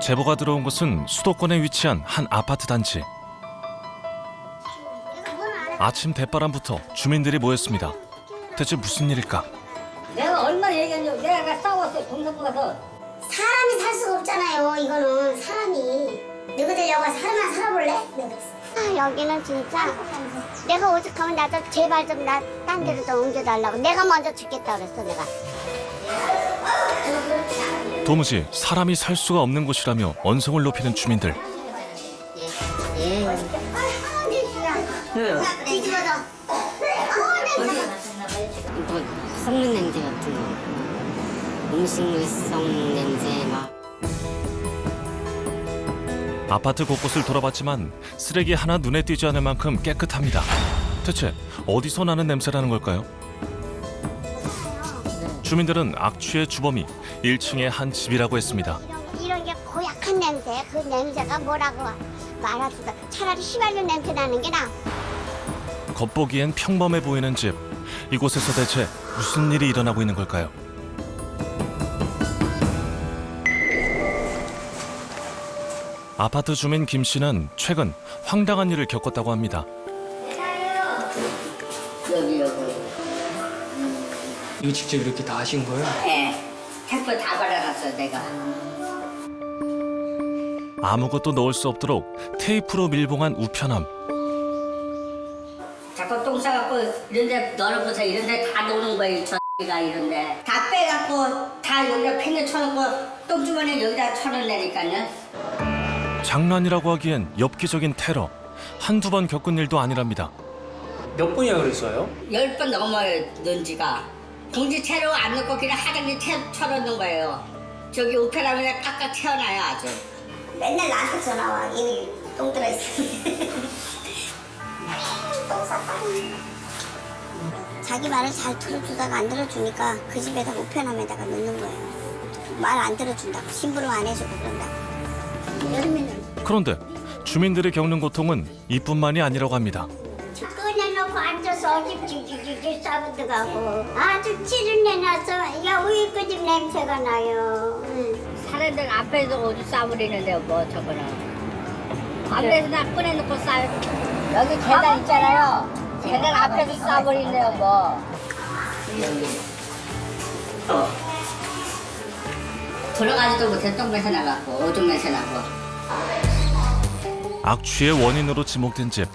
제보가 들어온 곳은 수도권에 위치한 한 아파트 단지. 아침 대바람부터 주민들이 모였습니다. 대체 무슨 일일까? 내가 얼마나 얘기했냐고. 내가 싸웠어요. 동생부 가서. 사람이 살 수가 없잖아요. 이거는 사람이 너희들 여가 사람만 살아볼래? 내가 그랬어. 여기는 진짜 내가 오죽하면 나도 제발 좀 나 딴 데로 좀 옮겨달라고. 내가 먼저 죽겠다 그랬어 내가. 도무지 사람이 살 수가 없는 곳이라며 언성을 높이는 주민들. 뒤집어져. 뭐 썩는 냄새 같은 거, 음식물성 냄새 막. 아파트 곳곳을 돌아봤지만 쓰레기 하나 눈에 띄지 않을 만큼 깨끗합니다. 대체 어디서 나는 냄새라는 걸까요? 주민들은 악취의 주범이 1층의 한 집이라고 했습니다. 이런 게 고약한 냄새. 그 냄새가 뭐라고 말할 수가. 차라리 휘발유 냄새 나는 게 나아. 겉보기엔 평범해 보이는 집. 이곳에서 대체 무슨 일이 일어나고 있는 걸까요? 아파트 주민 김 씨는 최근 황당한 일을 겪었다고 합니다. 여기. 이거 직접 이렇게 다 하신 거예요? 네. 택배 다 받아놨어요, 내가. 아무것도 넣을 수 없도록 테이프로 밀봉한 우편함. 자꾸 똥 싸갖고 이런데 널어보세요. 이런데 다 놓는 거예요, 가 이런데. 다 빼갖고 다 여기다 팽에 쳐놓고 똥주머니 여기다 쳐놓으니까요. 장난이라고 하기엔 엽기적인 테러. 한두 번 겪은 일도 아니랍니다. 몇 번이나 그랬어요? 10번 넘어요, 논지가. 봉지채로 안 넣고 그냥 하단지 쳐놓는 거예요. 저기 우편함에 깍깍 채워놔요, 아주. 맨날 나한테 전화 와. 이미 똥 들어있어. 똥 쌌다. 자기 말을 잘 들어주다가 안 들어주니까 그 집에다 우편함에다가 넣는 거예요. 말 안 들어준다고. 심부름 안 해주고 그런다고. 여름에는 그런데 주민들이 겪는 고통은 이뿐만이 아니라고 합니다. 꺼내놓고 앉아서 어집지지지 싸우드 가고 아주 찌를 내놔서 야 우유 끄집 냄새가 나요. 사람들 앞에서 어디 싸버리는데요, 뭐 저거는. 앞에서 나 꺼내놓고 싸. 여기 계단 있잖아요. 계단 앞에서 싸버리네요, 뭐. 들어가지도 못해 똥 냄새 나갖고 오줌 냄새 나고. 악취의 원인으로 지목된 집.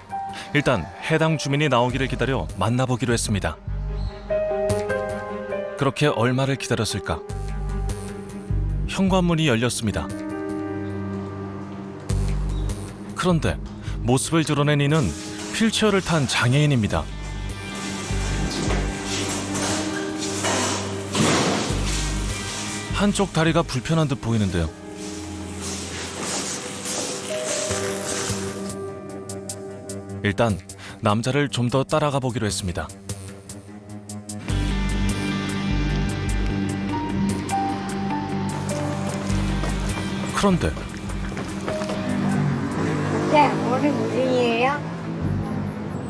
일단 해당 주민이 나오기를 기다려 만나보기로 했습니다. 그렇게 얼마를 기다렸을까? 현관문이 열렸습니다. 그런데 모습을 드러낸 이는 휠체어를 탄 장애인입니다. 한쪽 다리가 불편한 듯 보이는데요. 일단 남자를 좀 더 따라가 보기로 했습니다. 그런데 네, 오늘 무슨 일이야?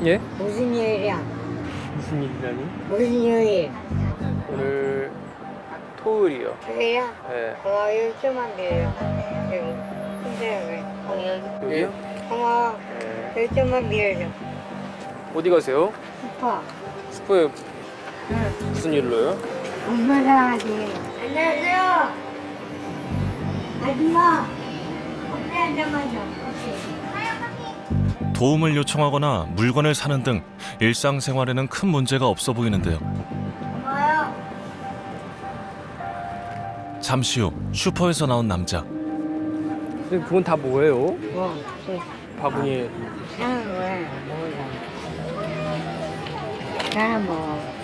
예? 무슨 일이야? 무슨 일이라니? 무슨 요일? 오늘 토요일이요. 저기야? 네. 요즘만 빌려. 여기. 근데 왜? 여기요? 어머, 네. 요즘만 빌려줘. 어디 가세요? 오빠. 스포에 무슨 일로요? 엄마랑 하지. 안녕하세요. 아줌마. 커피 한 잔만 줘. 도움을 요청하거나 물건을 사는 등 일상생활에는 큰 문제가 없어 보이는데요. 고마워요. 잠시 후 슈퍼에서 나온 남자. 근데 그건 다 뭐예요? 뭐, 바구니에. 나는 왜? 몰라. 나는 뭐,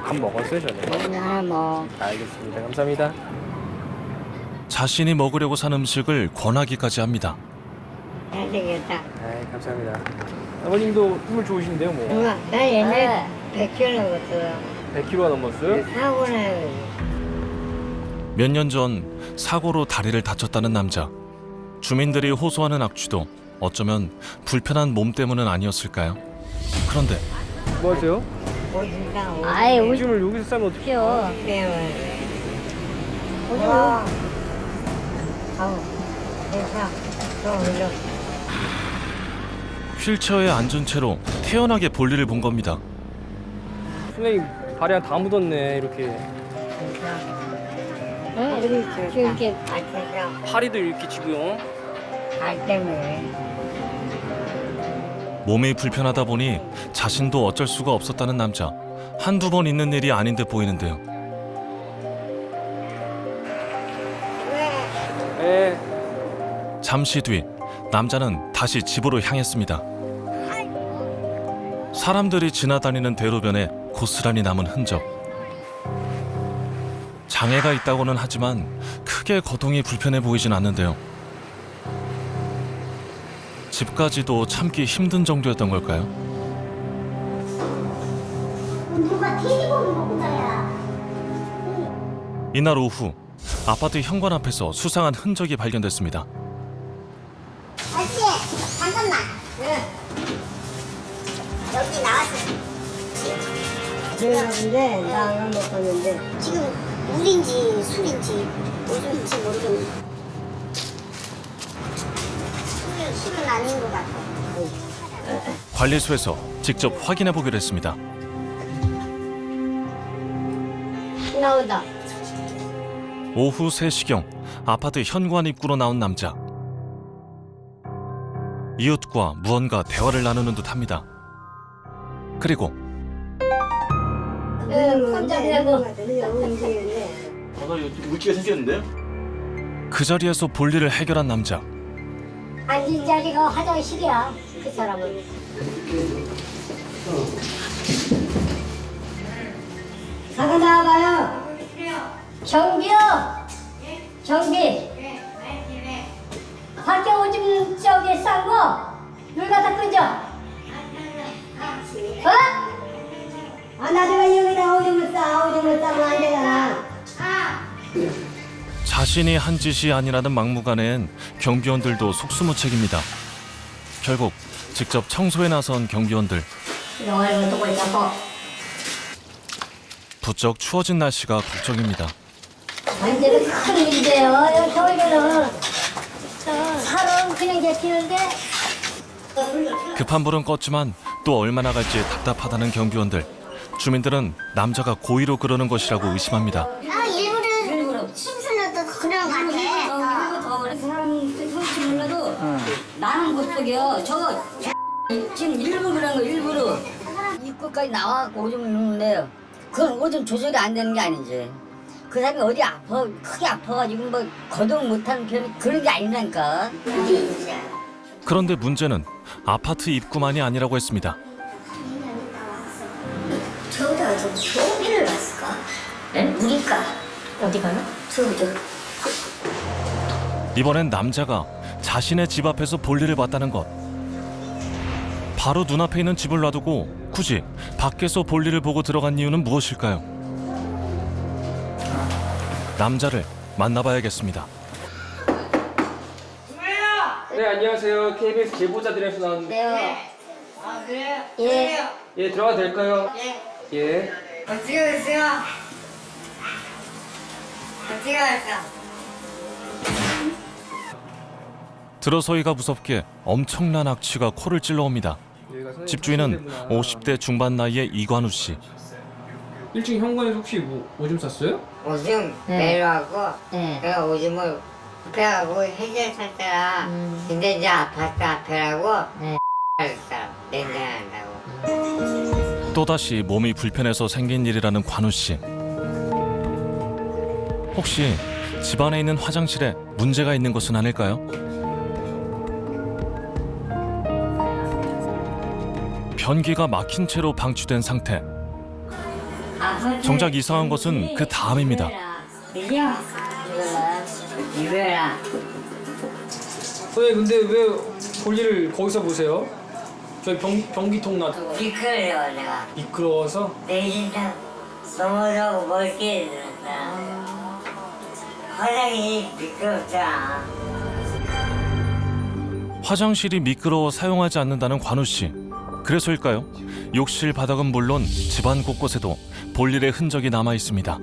밥 먹었어요, 저는? 나는 뭐. 알겠습니다. 감사합니다. 자신이 먹으려고 산 음식을 권하기까지 합니다. 잘 되겠다. 네, 감사합니다. 아버님도 힘을 좋으신데요, 뭐. 누가? 나 옛날에 100kg 넘었어요. 100kg가 넘었어요? 사고 나요. 몇 년 전 사고로 다리를 다쳤다는 남자. 주민들이 호소하는 악취도 어쩌면 불편한 몸 때문은 아니었을까요? 그런데 뭐 하세요? 오신다. 아이, 오줌을 여기서 싸면 어떡해요? 때문에. 와. 아우, 그래서 또 올려. 휠체어에 앉은 채로 태연하게 볼일을 본 겁니다. 선생님 발에 다 묻었네 이렇게. 응, 이렇게 밝혀서 파리도 이렇게 지금. 발 때문에. 몸이 불편하다 보니 자신도 어쩔 수가 없었다는 남자. 한두 번 있는 일이 아닌 듯 보이는데요. 네. 잠시 뒤 남자는 다시 집으로 향했습니다. 사람들이 지나다니는 대로변에 고스란히 남은 흔적. 장애가 있다고는 하지만 크게 거동이 불편해 보이진 않는데요. 집까지도 참기 힘든 정도였던 걸까요? 누가 돼지고기 먹고 자야. 이날 오후 아파트 현관 앞에서 수상한 흔적이 발견됐습니다. 아저씨, 잠깐만. 여기 나왔어. 그러는데 나는 못 봤는데. 지금 물인지 술인지 오줌인지 모르겠네. 술은 아닌 것 같아. 관리소에서 직접 확인해 보기로 했습니다. 나오다. 오후 3시경 아파트 현관 입구로 나온 남자. 이웃과 무언가 대화를 나누는 듯합니다. 그리고 혼자 내고. 바닥에 물기가 생겼는데요? 그 자리에서 볼일을 해결한 남자. 앉은 자리가 화장실이야. 그 사람은. 잠깐 나와봐요. 경비요. 경비. 밖에 오줌 저기 싼 거. 물 갖다 끄죠. 어? 아 나중에 여기다 오줌을 싸면 안 되잖아. 자신이 한 짓이 아니라는 막무가내엔 경비원들도 속수무책입니다. 결국 직접 청소에 나선 경비원들. 영화를 보고 있자고. 부쩍 추워진 날씨가 걱정입니다. 완전히 큰 일인데요. 여기 겨울에는 사람 그냥 제끼는데. 급한 불은 껐지만 또 얼마나 갈지 답답하다는 경비원들. 주민들은 남자가 고의로 그러는 것이라고 의심합니다. 아, 일부러 심술로도 그런 것 같아. 사람 솔직히 몰라도 나는 못 속여. 저거 지금 일부러 그런 거 일부러. 입구까지 나와갖고 오줌을 누는데 그건 오줌 조절이 안 되는 게 아니지. 그 사람이 어디 아파 크게 아파가지고 뭐 거동 못하는 그런 게 아니라니까. 그런데 문제는 아파트 입구만이 아니라고 했습니다. 저기다가 좀 좋은 편을 봤을까? 우리까 어디 가나? 저기도. 이번엔 남자가 자신의 집 앞에서 볼일을 봤다는 것. 바로 눈앞에 있는 집을 놔두고 굳이 밖에서 볼일을 보고 들어간 이유는 무엇일까요? 남자를 만나봐야겠습니다. 네 안녕하세요. KBS 제보자들에서 나왔는데. 예. 예 들어가도 될까요? 예. 어떻게 했어요? 어떻게 했어? 들어서기가 무섭게 엄청난 악취가 코를 찔러옵니다. 집주인은 50대 중반 나이의 이관우 씨. 1층 현관에서 혹시 뭐 오줌 쌌어요? 오줌 네. 내려가고 네. 내가 오줌을 앞에하고 해결 샀잖아. 근데 이제 아파트 앞에라고 네. 냉장한다고. 또다시 몸이 불편해서 생긴 일이라는 관우 씨. 혹시 집안에 있는 화장실에 문제가 있는 것은 아닐까요? 변기가 막힌 채로 방치된 상태. 정작 이상한 것은 그 다음입니다. 이거야. 선생님 근데 왜 볼일을 거기서 보세요? 저희 변기통 놔 미끄러워 내가. 미끄러워서? 내일이나 넘어져고 멀게 들었어. 화장이 미끄럽잖아. 화장실이 미끄러워 사용하지 않는다는 관우 씨. 그래서일까요? 욕실 바닥은 물론 집안 곳곳에도 볼일의 흔적이 남아 있습니다.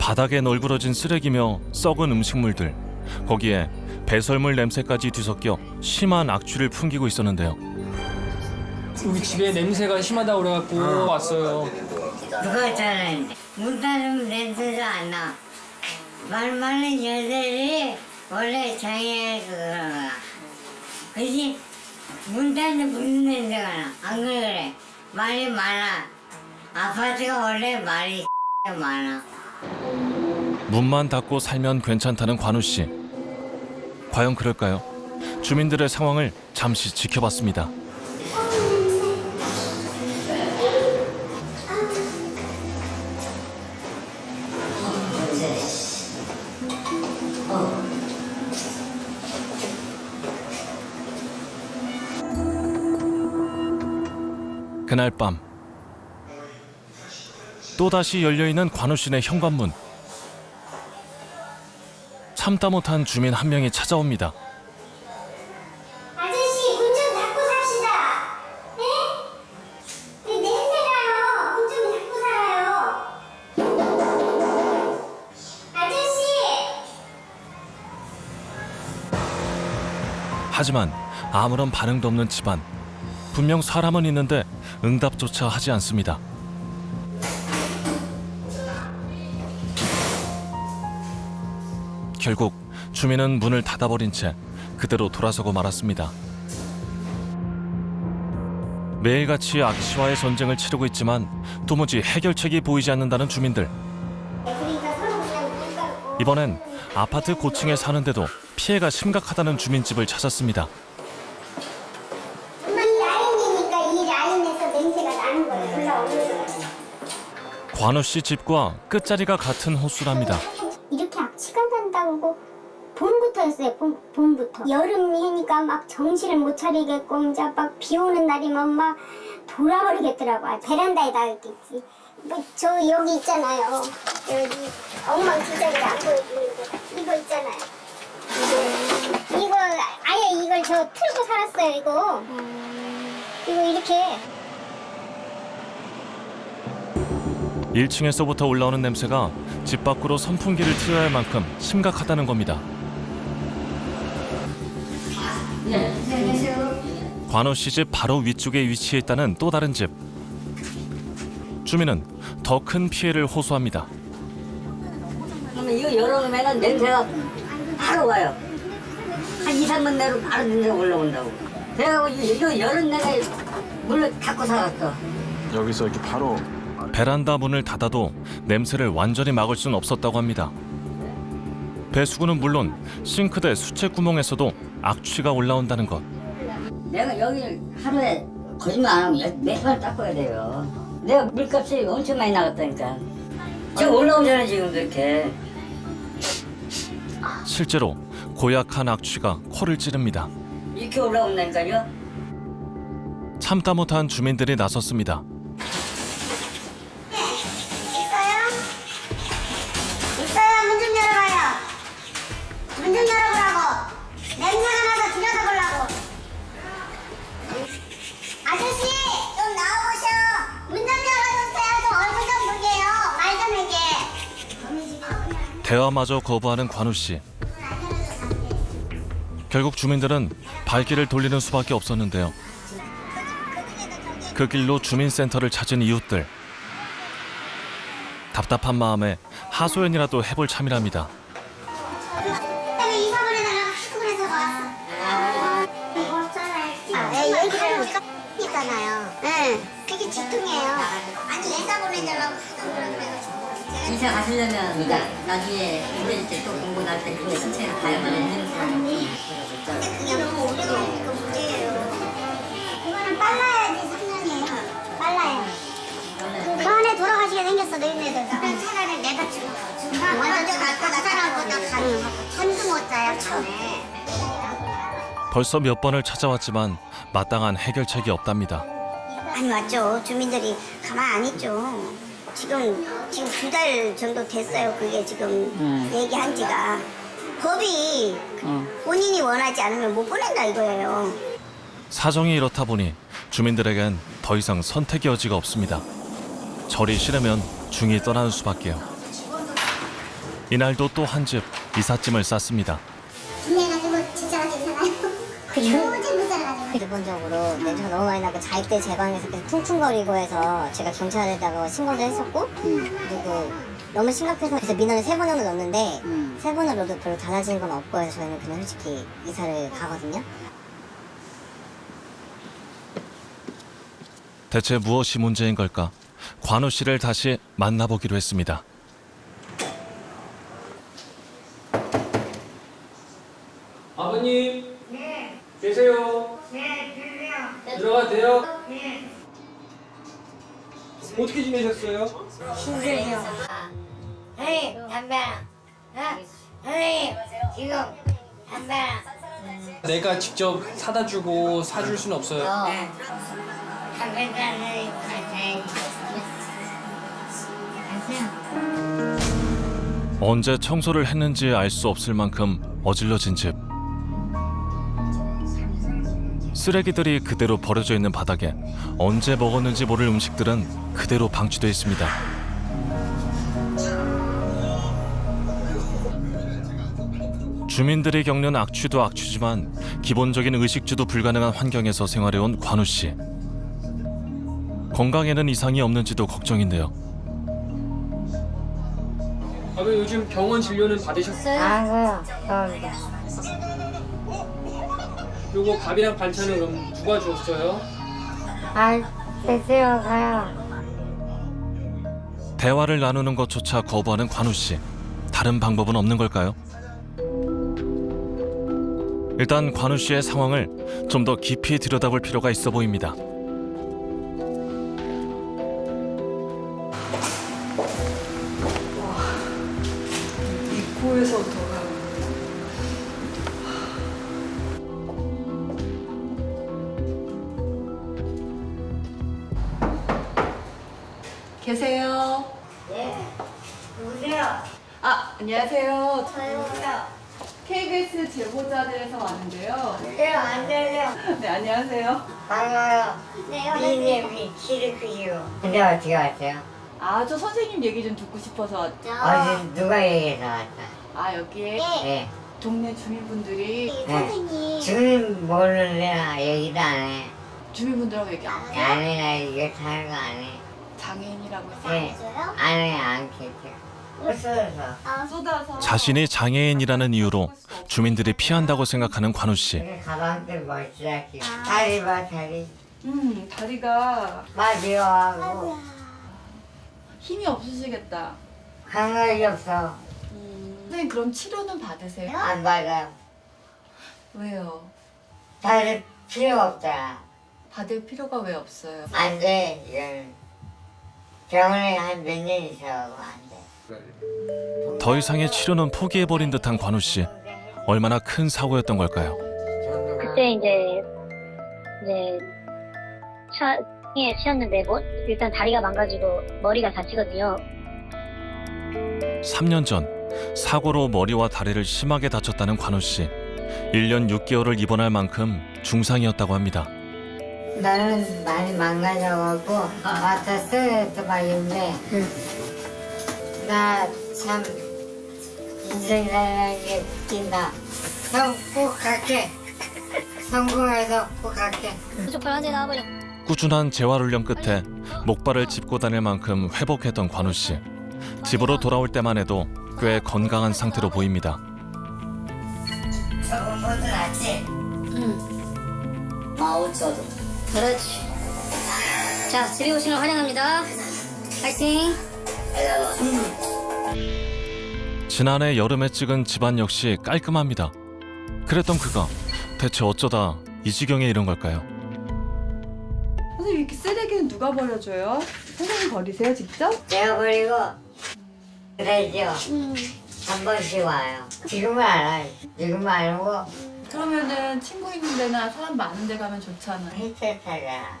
바닥에 널브러진 쓰레기며 썩은 음식물들, 거기에 배설물 냄새까지 뒤섞여 심한 악취를 풍기고 있었는데요. 우리 집에 냄새가 심하다고 그래갖고 왔어요. 그거 잘하는데 문 닫으면 냄새도 안 나. 말 많은 여자들이 원래 장애가 그러나 그지? 문 닫는데 무슨 냄새가 나? 안 그래? 말이 많아. 아파트가 원래 말이 많아. 문만 닫고 살면 괜찮다는 관우 씨. 과연 그럴까요? 주민들의 상황을 잠시 지켜봤습니다. 그날 밤 또다시 열려있는 관우 씨네 현관문. 참다 못한 주민 한 명이 찾아옵니다. 아저씨 문 좀 닫고 삽시다. 네? 냄새나요. 문 좀 닫고 살아요. 아저씨. 하지만 아무런 반응도 없는 집안. 분명 사람은 있는데 응답조차 하지 않습니다. 결국 주민은 문을 닫아버린 채 그대로 돌아서고 말았습니다. 매일같이 악취와의 전쟁을 치르고 있지만 도무지 해결책이 보이지 않는다는 주민들. 그러니까 서로 그냥 문 닫고. 이번엔 아파트 고층에 사는데도 피해가 심각하다는 주민집을 찾았습니다. 이 라인이니까 이 라인에서 냄새가 나는 거예요. 올라오는 거예요. 관우 씨 집과 끝자리가 같은 호수랍니다. 이렇게 악취가 난다고 봄부터였어요. 봄부터 여름이니까 막 정신을 못 차리겠고 이제 막 비 오는 날이면 막 돌아버리겠더라고요. 베란다에다 있겠지. 저 여기 있잖아요. 여기 엉망진창이 안 보여주는 거 이거 있잖아요. 이거 아예 이걸 저 틀고 살았어요. 이거 이렇게 1층에서부터 올라오는 냄새가 집 밖으로 선풍기를 틀어야 할 만큼 심각하다는 겁니다. 관우 씨 집 바로 위쪽에 위치해 있다는 또 다른 집. 주민은 더 큰 피해를 호소합니다. 그러면 이거 열어놓으면 냄새가 바로 와요. 한 2, 3분 내로 바로 냄새가 올라온다고. 내가 이거 열은 내가 문을 닫고 살았어. 여기서 이렇게 바로 베란다 문을 닫아도 냄새를 완전히 막을 수는 없었다고 합니다. 배수구는 물론 싱크대 수채구멍에서도 악취가 올라온다는 것. 내가 여기를 하루에 거짓말 안 하고 몇 번을 닦아야 돼요. 내가 물값이 엄청 많이 나갔다니까. 지금 올라오잖아 지금 이렇게. 실제로 고약한 악취가 코를 찌릅니다. 이렇게 올라온다니까요. 참다 못한 주민들이 나섰습니다. 있어요. 문 좀 열어봐요. 문 좀 열어보라고. 냄새가 나서 들여다보려고. 아저씨 좀 나와보셔. 문 좀 열어주세요. 좀 얼굴 좀 보게요. 말 좀 해게. 대화마저 거부하는 관우 씨. 결국 주민들은 발길을 돌리는 수밖에 없었는데요. 그 길로 주민센터를 찾은 이웃들. 답답한 마음에 하소연이라도 해볼 참이랍니다. 내가 이사 보내달라고 하도 그래서 왔어. 이거 없잖아요. 여기를 있잖아요. 네. 그게 직통이에요. 아니 이사 보내달라고 하도 그래가지고. 이사 가시려면 나중에 힘들 때 또 공부 날 때 그거 신청을 가야만 해주는 사람이. 근데 그게 너무 오래 걸리니까 문제예요. 이거는 빨라야지 3년이에요. 빨라요. 그 안에 돌아가시게 생겼어 너희네들. 차라리 내가 지금 먼저 갖고 나 사람보다 잠도 못 자요 처음에. 벌써 몇 번을 찾아왔지만 마땅한 해결책이 없답니다. 많이 왔죠. 주민들이 가만 안 있죠. 지금 2달 정도 됐어요. 그게 지금 얘기한 지가. 법이 본인이 원하지 않으면 못 보낸다 이거예요. 사정이 이렇다 보니 주민들에겐 더 이상 선택의 여지가 없습니다. 절이 싫으면 중이 떠나는 수밖에요. 이날도 또 한 집 이삿짐을 쌌습니다. 준비해가지고 진짜가 괜찮아요. 요즘 못 살아가지고. 기본적으로 냄새가 너무 많이 나고 잘 때 제 방에서 계속 퉁퉁거리고 해서 제가 경찰에다가 신고도 했었고 그리고 너무 심각해서 그래서 민원을 3번 정도 넣었는데 3번을 넣어도 별로 달라지는 건 없고 해서 저희는 그냥 솔직히 이사를 가거든요. 대체 무엇이 문제인 걸까? 관우 씨를 다시 만나보기로 했습니다. 아버님. 네. 계세요? 네, 주세요. 들어가도 돼요? 네. 어떻게 지내셨어요? 힘들죠. 선생님, 담배랑. 선생님, 지금 담배랑. 내가 직접 사다 주고 사줄 수는 없어요. 네. 담배 선생님 가세요. 가세요. 언제 청소를 했는지 알 수 없을 만큼 어질러진 집. 쓰레기들이 그대로 버려져 있는 바닥에 언제 먹었는지 모를 음식들은 그대로 방치돼 있습니다. 주민들이 겪는 악취도 악취지만 기본적인 의식주도 불가능한 환경에서 생활해온 관우 씨. 건강에는 이상이 없는지도 걱정인데요. 아버님 요즘 병원 진료는 받으셨어요? 아, 그럼. 요거 밥이랑 반찬은 그럼 누가 줬어요? 아, 됐어요, 가요. 대화를 나누는 것조차 거부하는 관우 씨. 다른 방법은 없는 걸까요? 일단 관우 씨의 상황을 좀 더 깊이 들여다볼 필요가 있어 보입니다. 입구에서 더가 계세요? 네. 누구세요? 아, 안녕하세요. 누구세요? KBS 제보자들에서 왔는데요. 누구세요? 안 들려. 네, 안녕하세요. 반가워요. 네, 미님이 키를 크시고. 근데 어떻게 왔어요? 아, 저 선생님 얘기 좀 듣고 싶어서 어디 누가 얘기해서 왔어요? 아, 여기에 네. 동네 주민분들이 선생님. 지금 모르는 얘기도 안 해. 주민분들하고 얘기 안 해요? 안 해, 나 이거 사는 거 안 해. 장애인이라고 해서 네. 안 해, 안 겠죠. 없어서. 쏟아서 자신이 장애인이라는 이유로 주민들이 피한다고 생각하는 관우 씨. 그 가방들 멋지다기. 다리 봐, 다리. 다리가 마비워하고. 힘이 없으시겠다. 감각이 없어. 선생님 그럼 치료는 받으세요? 안 받아. 왜요? 다리 필요 없잖아. 받을 필요가 왜 없어요? 안 돼, 이건. 병원에 한 몇 년 있어가고 안 돼. 더 이상의 치료는 포기해버린 듯한 관우 씨. 얼마나 큰 사고였던 걸까요? 그때 이제 차에 치였는데 일단 다리가 망가지고 머리가 다치거든요. 3년 전 사고로 머리와 다리를 심하게 다쳤다는 관우 씨. 1년 6개월을 입원할 만큼 중상이었다고 합니다. 나는 많이 망가져갖고 와서 스트레스 받는데 나 참 인생이라는 게 웃긴다. 형 꼭 갈게. 성공해서 꼭 갈게. 족발 한대 나와버려. 꾸준한 재활훈련 끝에 목발을 짚고 다닐 만큼 회복했던 관우 씨. 집으로 돌아올 때만 해도 꽤 건강한 상태로 보입니다. 저거보다 낫지? 마우쳐도. 그렇지. 자, 집에 오시는 걸 환영합니다. 파이팅. 지난해 여름에 찍은 집안 역시 깔끔합니다. 그랬던 그가 대체 어쩌다 이 지경에 이른 걸까요? 선생님 이렇게 쓰레기는 누가 버려줘요? 선생님 버리세요 직접? 내가 버리고 그래죠. 한 번씩 와요. 지금은 안 와요. 지금은 안 오고 그러면은 친구 있는 데나 사람 많은 데 가면 좋잖아요. 히트타잖아.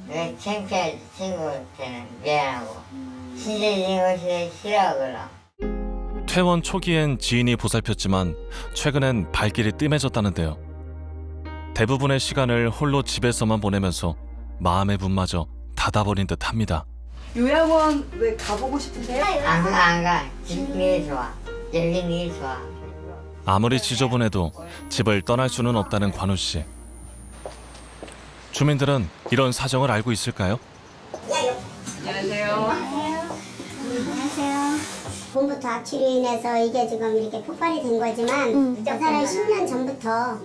왜 창피하지 친구한테는 미안하고 친해진 것이 싫어 그럼. 퇴원 초기엔 지인이 보살폈지만 최근엔 발길이 뜸해졌다는데요. 대부분의 시간을 홀로 집에서만 보내면서 마음의 문마저 닫아버린 듯합니다. 요양원 왜 가보고 싶으세요? 안 가. 집이 좋아. 열림이 좋아. 아무리 지저분해도 집을 떠날 수는 없다는 관우 씨. 주민들은 이런 사정을 알고 있을까요? 안녕하세요. 안녕하세요. 봄부터 악취로 인해서 이게 지금 이렇게 폭발이 된 거지만 그 사람이 10년 전부터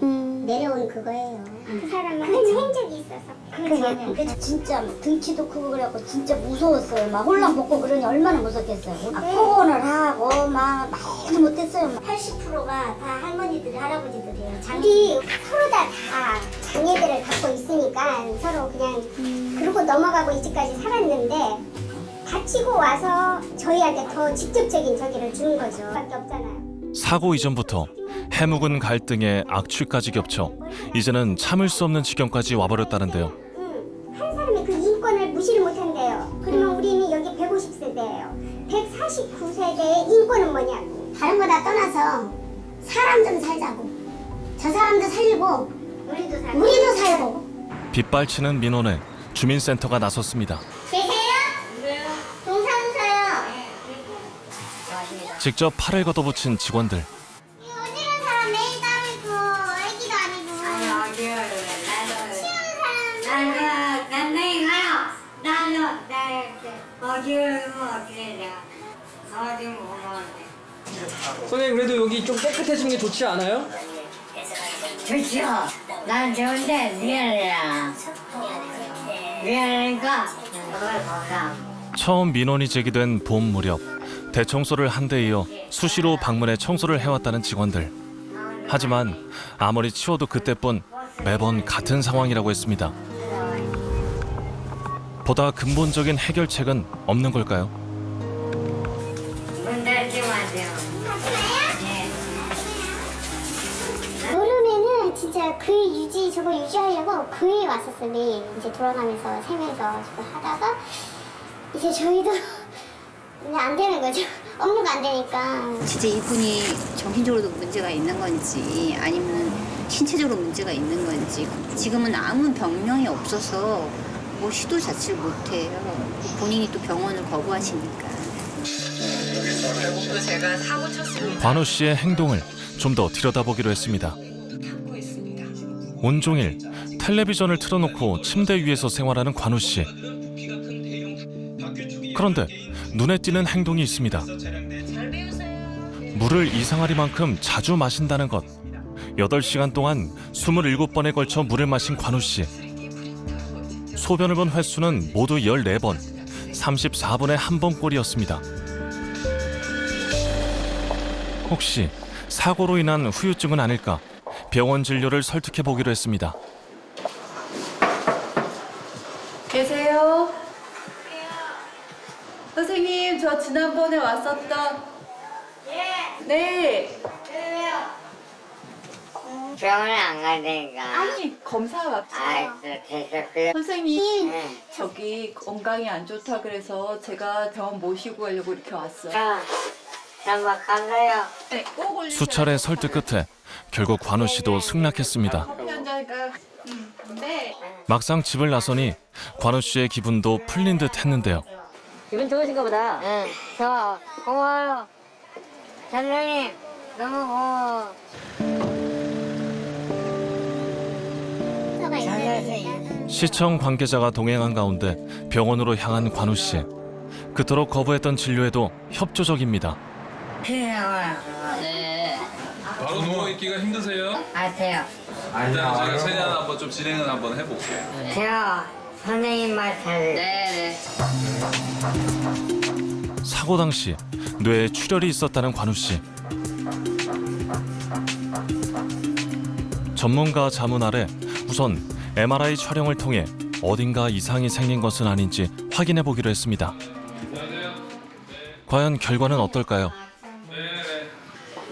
내려온 그거예요. 그 사람은 행적이 있어서. 그게 진짜 등치도 크고 그래갖고 진짜 무서웠어요. 막 홀랑 먹고 그러니 얼마나 무섭겠어요. 포근을 하고 막 말도 못했어요. 80%가 다 할머니들, 할아버지들이에요. 우리 서로 다 장애들을 갖고 있으니까 서로 그냥 그러고 넘어가고 이제까지 살았는데 다치고 와서 저희한테 더 직접적인 저기를 주는 거죠. 밖에 없잖아요. 사고 이전부터 해묵은 갈등에 악취까지 겹쳐 이제는 참을 수 없는 지경까지 와버렸다는데요. 한 사람이 그 인권을 무시를 못한대요. 그러면 우리는 여기 150세대예요. 149세대의 인권은 뭐냐고. 다른 거 다 떠나서 사람 좀 살자고. 저 사람도 살고 우리도 살고. 빗발치는 민원에 주민센터가 나섰습니다. 계세요? 동사무소요. 직접 팔을 걷어붙인 직원들. 이 어지러운 사람 매일 따로 있고 애기도 아니고 치우는 사람 남들이 가요. 나는 어지러우면 어떻게 내가 어디 먹었는데. 선생님 그래도 여기 좀 깨끗해지는 게 좋지 않아요? 좋죠. 난 좋은데 미안해요. 미안하니까 그걸 보자. 처음 민원이 제기된 봄 무렵 대청소를 한 데 이어 수시로 방문해 청소를 해왔다는 직원들. 하지만 아무리 치워도 그때뿐 매번 같은 상황이라고 했습니다. 보다 근본적인 해결책은 없는 걸까요? 문 닫지 마세요. 여름에는 진짜 그 유지 저거 유지하려고 그에 왔었어요. 매일 이제 돌아가면서 세면서 저거 하다가 이제 저희도 이제 안 되는 거죠. 업무가 안 되니까. 진짜 이분이 정신적으로도 문제가 있는 건지 아니면 신체적으로 문제가 있는 건지 지금은 아무 병명이 없어서 뭐 시도 자체를 못해요. 본인이 또 병원을 거부하시니까. 관우 씨의 행동을 좀 더 들여다보기로 했습니다. 온종일 텔레비전을 틀어놓고 침대 위에서 생활하는 관우 씨. 그런데 눈에 띄는 행동이 있습니다. 물을 이상하리만큼 자주 마신다는 것. 8시간 동안 27번에 걸쳐 물을 마신 관우 씨. 소변을 본 횟수는 모두 14번, 34분에 한 번꼴이었습니다. 혹시 사고로 인한 후유증은 아닐까 병원 진료를 설득해 보기로 했습니다. 계세요? 선생님, 저 지난번에 왔었던. 네. 병원에 안 가니까. 아니, 검사 왔어요. 됐어. 그래. 선생님, 네. 저기 건강이 안 좋다 그래서 제가 병원 모시고 가려고 이렇게 왔어요. 막 간다요. 네, 꼭 올리세요. 수차례 설득 끝에 결국 관우 씨도 승낙했습니다. 커피 한 잔이니까. 네. 막상 집을 나서니 관우 씨의 기분도 풀린 듯 했는데요. 기분 좋으신가 보다. 응. 저 고마워요. 선생님 너무 고마워. 시청 관계자가 동행한 가운데 병원으로 향한 관우 씨. 그토록 거부했던 진료에도 협조적입니다. 네. 바로 누워있기가 힘드세요? 아세요. 일단 제가 최대한 한번 좀 진행을 한번 해볼게요. 제가 선생님 말 잘. 네네. 사고 당시 뇌에 출혈이 있었다는 관우 씨. 전문가 자문 아래 우선 MRI 촬영을 통해 어딘가 이상이 생긴 것은 아닌지 확인해 보기로 했습니다. 과연 결과는 어떨까요?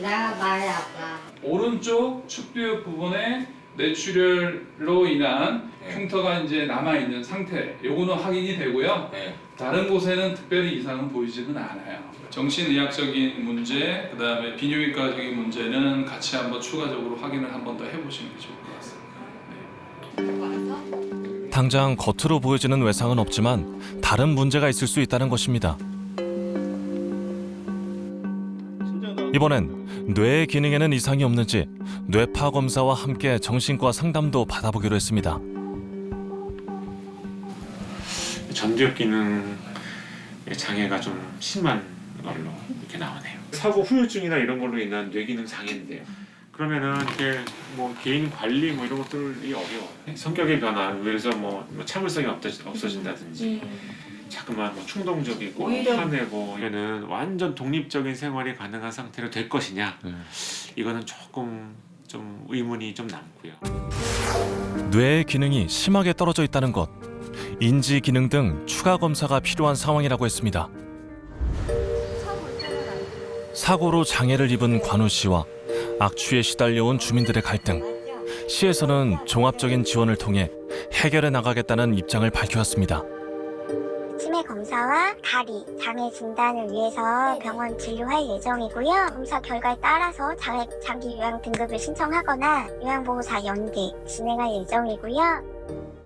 내가 많이 아파. 오른쪽 축두 부분에 뇌출혈로 인한 흉터가 이제 남아 있는 상태. 요거는 확인이 되고요. 다른 곳에는 특별히 이상은 보이지는 않아요. 정신의학적인 문제, 그다음에 비뇨기과적인 문제는 같이 한번 추가적으로 확인을 한 번 더 해보시는 게 좋을 것 같습니다. 당장 겉으로 보여지는 외상은 없지만 다른 문제가 있을 수 있다는 것입니다. 이번엔 뇌의 기능에는 이상이 없는지 뇌파 검사와 함께 정신과 상담도 받아보기로 했습니다. 전두엽 기능 장애가 좀 심한 걸로 이렇게 나오네요. 사고 후유증이나 이런 걸로 인한 뇌 기능 장애인데요. 그러면은 이게 뭐 개인 관리 뭐 이런 것들이 어려워요. 성격의 변화, 그래서 뭐 참을성이 없어진다든지 자꾸만 뭐 충동적이고 화내고 이거는 완전 독립적인 생활이 가능한 상태로 될 것이냐, 이거는 조금 좀 의문이 좀 남고요. 뇌의 기능이 심하게 떨어져 있다는 것, 인지 기능 등 추가 검사가 필요한 상황이라고 했습니다. 사고로 장애를 입은 관우 씨와 악취에 시달려온 주민들의 갈등, 시에서는 종합적인 지원을 통해 해결해 나가겠다는 입장을 밝혀왔습니다. 치매 검사와 다리 장애 진단을 위해서 병원 진료할 예정이고요. 검사 결과에 따라서 장기 요양 등급을 신청하거나 요양보호사 연계 진행할 예정이고요.